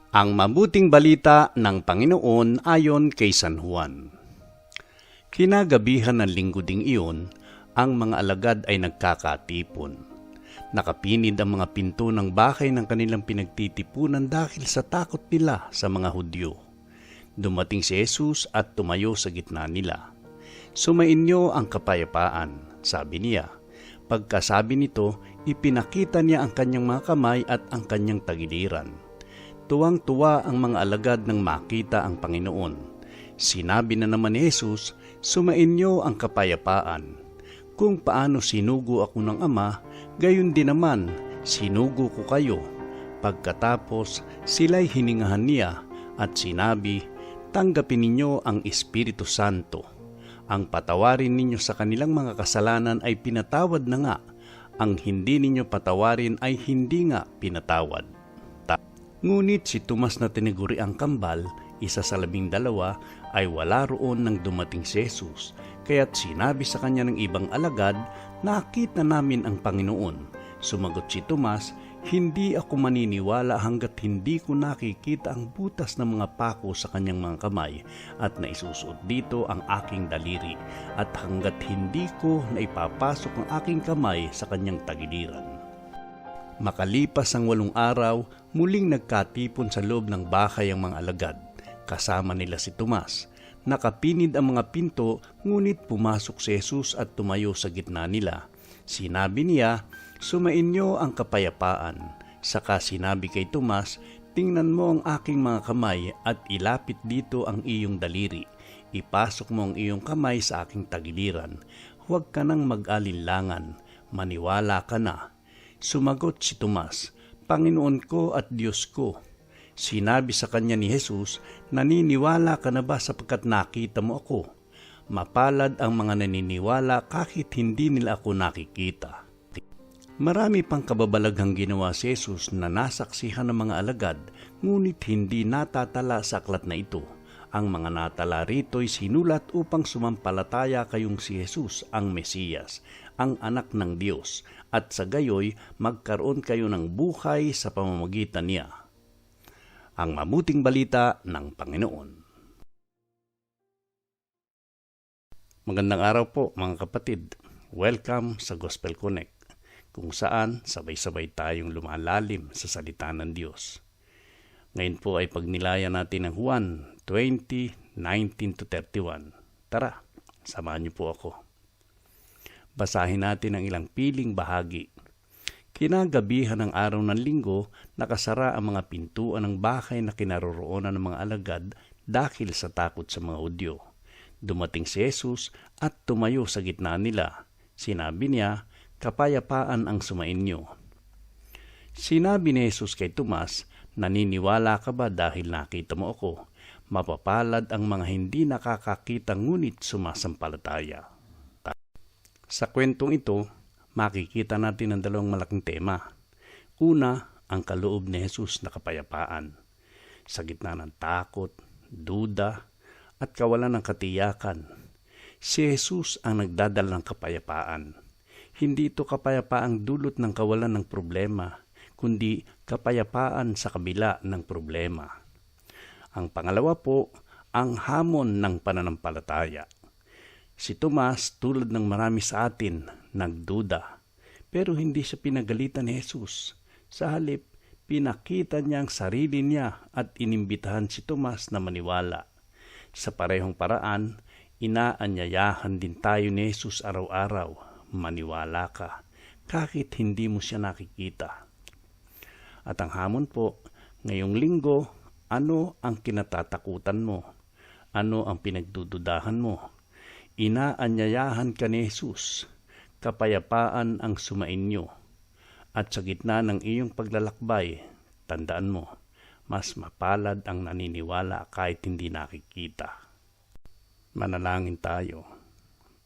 Ang mabuting balita ng Panginoon ayon kay San Juan. Kinagabihan ng linggo ding iyon, ang mga alagad ay nagkakatipon. Nakapinid ang mga pinto ng bahay ng kanilang pinagtitipunan dahil sa takot nila sa mga Hudyo. Dumating si Jesus at tumayo sa gitna nila. "Sumainyo ang kapayapaan," sabi niya. Pagkasabi nito, ipinakita niya ang kanyang mga kamay at ang kanyang tagiliran. Tuwang-tuwa ang mga alagad nang makita ang Panginoon. Sinabi na naman ni Jesus, "Sumainyo ang kapayapaan. Kung paano sinugo ako ng Ama, gayon din naman sinugo ko kayo." Pagkatapos, sila'y hiningahan niya at sinabi, "Tanggapin ninyo ang Espiritu Santo. Ang patawarin ninyo sa kanilang mga kasalanan ay pinatawad na nga. Ang hindi ninyo patawarin ay hindi nga pinatawad." Ngunit si Tomas na tinaguri ang kambal, isa sa 12, ay wala roon nang dumating si Jesus. Kaya't sinabi sa kanya ng ibang alagad, "Nakita namin ang Panginoon." Sumagot si Tomas, "Hindi ako maniniwala hanggat hindi ko nakikita ang butas ng mga pako sa kanyang mga kamay at naisusuot dito ang aking daliri, at hanggat hindi ko naipapasok ang aking kamay sa kanyang tagiliran." Makalipas ang 8 araw, muling nagkatipon sa loob ng bahay ang mga alagad. Kasama nila si Tomas. Nakapinid ang mga pinto, ngunit pumasok si Jesus at tumayo sa gitna nila. Sinabi niya, "Sumainyo ang kapayapaan." Saka sinabi kay Tomas, "Tingnan mo ang aking mga kamay at ilapit dito ang iyong daliri. Ipasok mo ang iyong kamay sa aking tagiliran. Huwag ka nang mag-alinlangan, maniwala ka na." Sumagot si Tomas, "Panginoon ko at Diyos ko." Sinabi sa kanya ni Jesus, "Naniniwala ka na ba sapagkat nakita mo ako? Mapalad ang mga naniniwala kahit hindi nila ako nakikita." Marami pang kababalaghang ginawa si Jesus na nasaksihan ng mga alagad, ngunit hindi natatala sa aklat na ito. Ang mga natala rito'y sinulat upang sumampalataya kayong si Jesus ang Mesiyas, ang anak ng Diyos, at sa gayoy magkaroon kayo ng buhay sa pamamagitan niya. Ang mabuting balita ng Panginoon. Magandang araw po mga kapatid. Welcome sa Gospel Connect, kung saan sabay-sabay tayong lumalalim sa salita ng Diyos. Ngayon po ay pagnilayan natin ng Juan 20:19-31. Tara, samahan niyo po ako. Basahin natin ang ilang piling bahagi. Kinagabihan ng araw ng linggo, nakasara ang mga pintuan ng bahay na kinaroroonan ng mga alagad dahil sa takot sa mga Hudyo. Dumating si Jesus at tumayo sa gitna nila. Sinabi niya, "Kapayapaan ang sumainyo." Sinabi ni Jesus kay Tomas, "Naniniwala ka ba dahil nakita mo ako? Mapapalad ang mga hindi nakakakita ngunit sumasampalataya." Sa kwentong ito, makikita natin ang 2 malaking tema. Una, ang kaloob ni Jesus na kapayapaan. Sa gitna ng takot, duda, at kawalan ng katiyakan, si Jesus ang nagdadala ng kapayapaan. Hindi ito kapayapaang dulot ng kawalan ng problema, kundi kapayapaan sa kabila ng problema. Ang pangalawa po, ang hamon ng pananampalataya. Si Tomas, tulad ng marami sa atin, nagduda. Pero hindi siya pinagalitan ni Jesus. Sa halip, pinakita niya ang sarili niya at inimbitahan si Tomas na maniwala. Sa parehong paraan, inaanyayahan din tayo ni Jesus araw-araw. Maniwala ka, kahit hindi mo siya nakikita. At ang hamon po, ngayong linggo, ano ang kinatatakutan mo? Ano ang pinagdududahan mo? Inaanyayahan ka ni Jesus, kapayapaan ang sumainyo. At sa gitna ng iyong paglalakbay, tandaan mo, mas mapalad ang naniniwala kahit hindi nakikita. Manalangin tayo.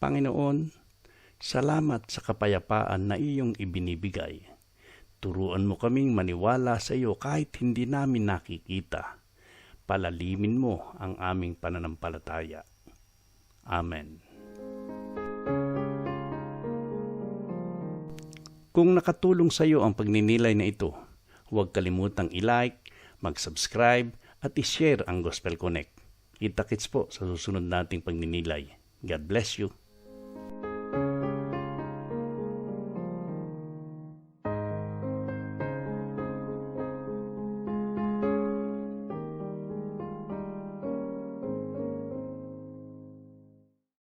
Panginoon, salamat sa kapayapaan na iyong ibinibigay. Turuan mo kaming maniwala sa iyo kahit hindi namin nakikita. Palalimin mo ang aming pananampalataya. Amen. Kung nakatulong sa iyo ang pagninilay na ito, huwag kalimutang i-like, mag-subscribe at i-share ang Gospel Connect. Kita-kits po sa susunod nating pagninilay. God bless you.